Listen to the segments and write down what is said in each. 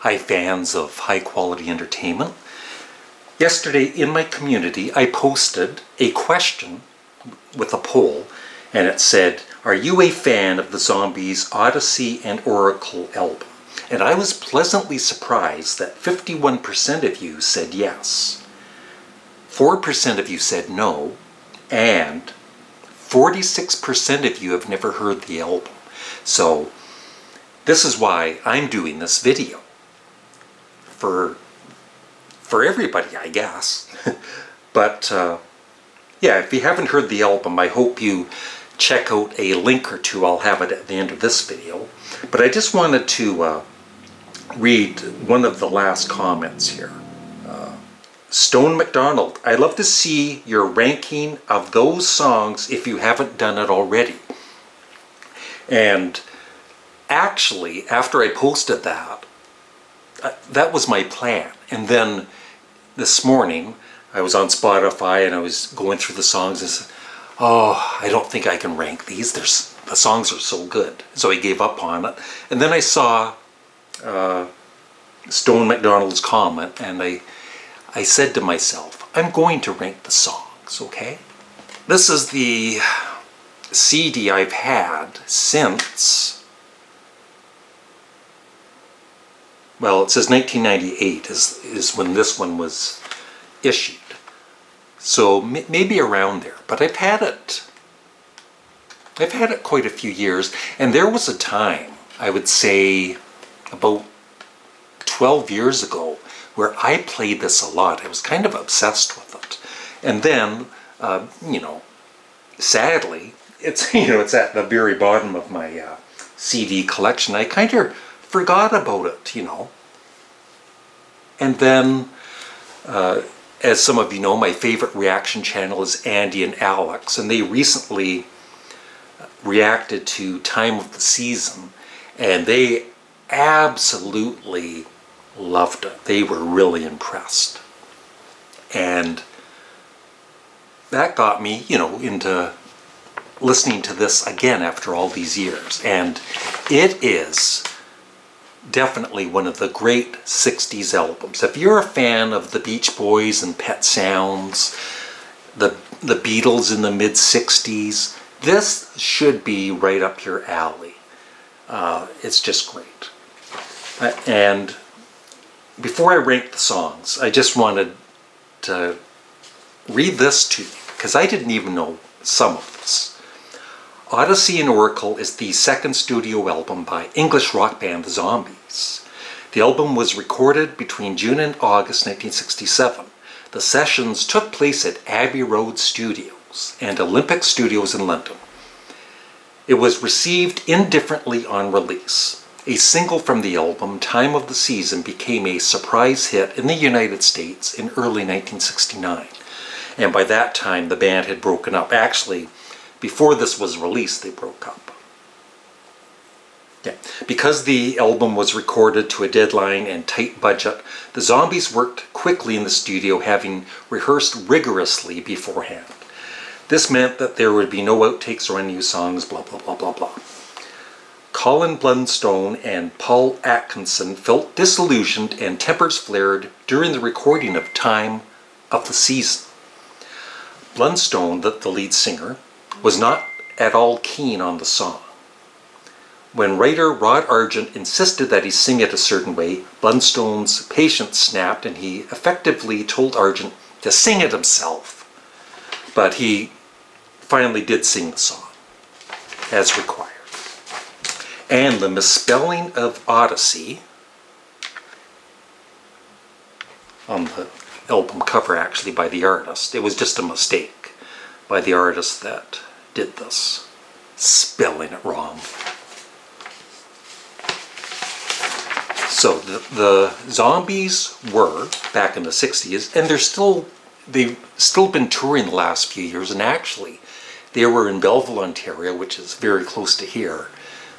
Hi fans of high quality entertainment. Yesterday in my community I posted a question with a poll, and it said, are you a fan of the Zombies' Odessey and Oracle album? And I was pleasantly surprised that 51% of you said yes, 4% of you said no, and 46% of you have never heard the album. So this is why I'm doing this video. For everybody, I guess. But yeah, if you haven't heard the album, I hope you check out a link or two. I'll have it at the end of this video. But I just wanted to read one of the last comments here. Stone McDonald, I'd love to see your ranking of those songs if you haven't done it already. And actually, after I posted that, that was my plan. And then this morning, I was on Spotify and I was going through the songs and said, oh, I don't think I can rank these. The songs are so good. So I gave up on it. And then I saw Stone McDonald's comment, and I said to myself, I'm going to rank the songs, okay? This is the CD I've had since, well, it says 1998 is when this one was issued. So maybe around there, but I've had it quite a few years, and there was a time, I would say about 12 years ago, where I played this a lot. I was kind of obsessed with it. And then, sadly, it's at the very bottom of my CD collection. I kind of forgot about it, And then, as some of you know, my favorite reaction channel is Andy and Alex, and they recently reacted to Time of the Season, and they absolutely loved it. They were really impressed. And that got me, into listening to this again after all these years. And it is definitely one of the great 60s albums. If you're a fan of the Beach Boys and Pet Sounds, the Beatles in the mid-60s, this should be right up your alley. It's just great. And before I rank the songs, I just wanted to read this to you, because I didn't even know some of this. Odessey and Oracle is the second studio album by English rock band The Zombies. The album was recorded between June and August 1967. The sessions took place at Abbey Road Studios and Olympic Studios in London. It was received indifferently on release. A single from the album, Time of the Season, became a surprise hit in the United States in early 1969. And by that time, the band had broken up. Actually, before this was released, they broke up. Yeah. Because the album was recorded to a deadline and tight budget, the Zombies worked quickly in the studio, having rehearsed rigorously beforehand. This meant that there would be no outtakes or unused songs, blah, blah, blah, blah, blah. Colin Blunstone and Paul Atkinson felt disillusioned and tempers flared during the recording of Time of the Season. Blunstone, the lead singer, was not at all keen on the song. When writer Rod Argent insisted that he sing it a certain way, Blunstone's patience snapped, and he effectively told Argent to sing it himself. But he finally did sing the song, as required. And the misspelling of Odessey on the album cover, actually, by the artist, it was just a mistake by the artist that did this, spelling it wrong. So the Zombies were back in the 60s, and they've still been touring the last few years, and actually they were in Belleville, Ontario, which is very close to here,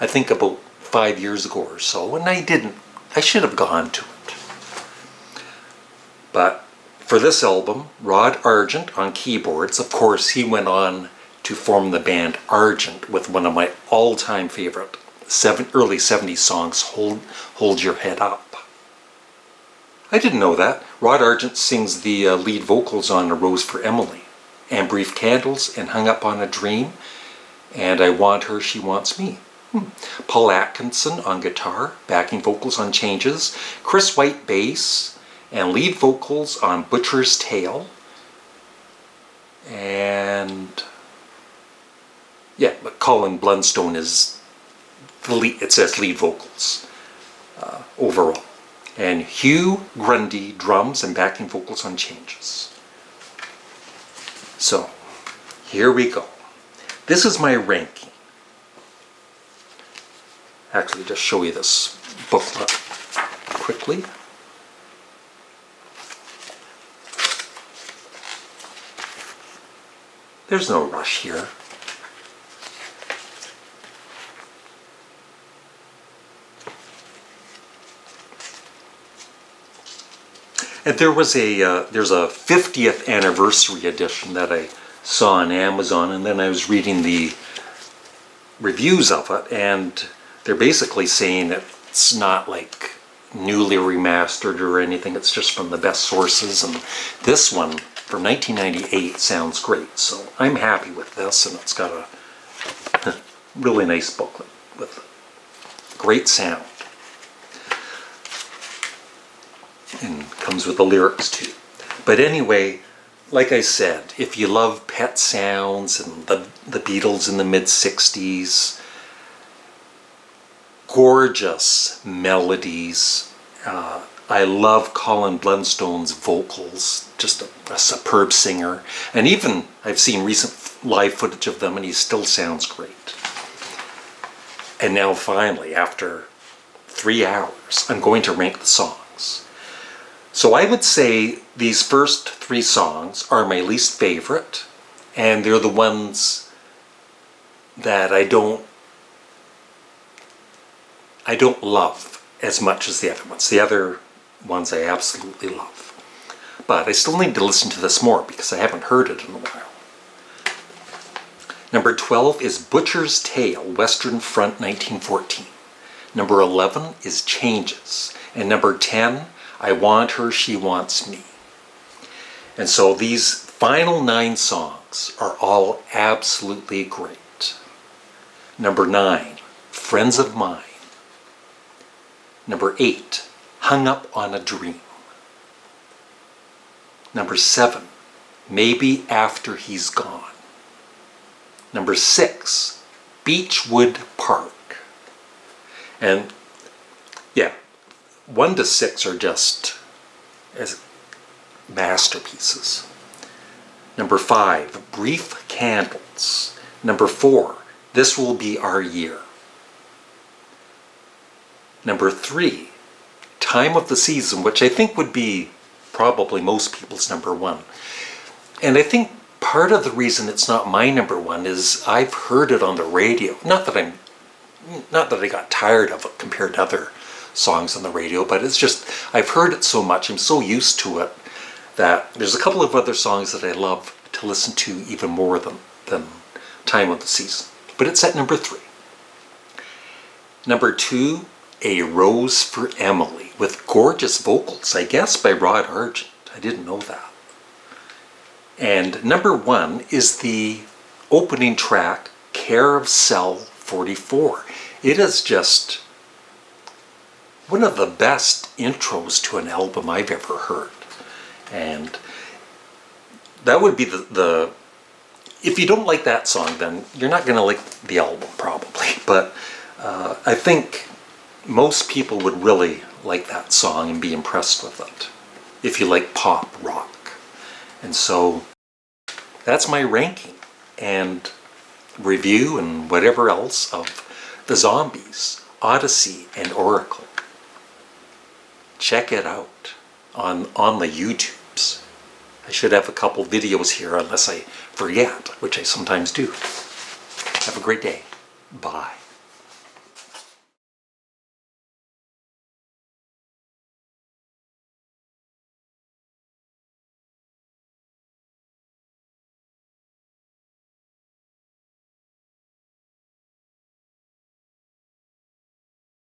I think about 5 years ago or so, and I should have gone to it. But for this album, Rod Argent on keyboards, of course he went on to form the band Argent with one of my all-time favorite early 70s songs, Hold Your Head Up. I didn't know that. Rod Argent sings the lead vocals on A Rose for Emily, and Brief Candles, and Hung Up on a Dream, and I Want Her, She Wants Me. Paul Atkinson on guitar, backing vocals on Changes, Chris White bass, and lead vocals on Butcher's Tale. And yeah, but Colin Blunstone is the lead, it says lead vocals overall. And Hugh Grundy drums and backing vocals on Changes. So here we go. This is my ranking. Actually, just show you this booklet quickly. There's no rush here. And there's a 50th anniversary edition that I saw on Amazon, and then I was reading the reviews of it, and they're basically saying it's not like newly remastered or anything, it's just from the best sources, and this one from 1998 sounds great, so I'm happy with this, and it's got a really nice booklet with great sound. And comes with the lyrics too. But anyway, like I said, if you love Pet Sounds and the Beatles in the mid-60s, gorgeous melodies. I love Colin Blunstone's vocals, just a superb singer. And even I've seen recent live footage of them and he still sounds great. And now finally, after 3 hours, I'm going to rank the songs. So I would say these first 3 songs are my least favorite, and they're the ones that I don't love as much as the other ones. The other ones I absolutely love. But I still need to listen to this more because I haven't heard it in a while. Number 12 is Butcher's Tale, Western Front 1914. Number 11 is Changes. And number 10, I Want Her, She Wants Me. And so these final 9 songs are all absolutely great. Number 9, Friends of Mine. Number 8, Hung Up on a Dream. Number 7, Maybe After He's Gone. Number 6, Beechwood Park. And yeah, 1 to 6 are just as masterpieces. Number 5, Brief Candles. Number 4, This Will Be Our Year. Number 3, Time of the Season, which I think would be probably most people's number 1. And I think part of the reason it's not my number 1 is I've heard it on the radio. Not that I got tired of it compared to other songs on the radio, but it's just I've heard it so much, I'm so used to it, that there's a couple of other songs that I love to listen to even more than Time of the Season. But it's at number 3. Number 2, A Rose for Emily, with gorgeous vocals, I guess by Rod Argent. I didn't know that. And number 1 is the opening track, Care of Cell 44. It is just one of the best intros to an album I've ever heard. And that would be the if you don't like that song, then you're not going to like the album probably. But I think most people would really like that song and be impressed with it if you like pop rock. And so that's my ranking and review and whatever else of the Zombies, Odessey, and Oracle. Check it out on the YouTubes. I should have a couple videos here unless I forget, which I sometimes do. Have a great day. Bye.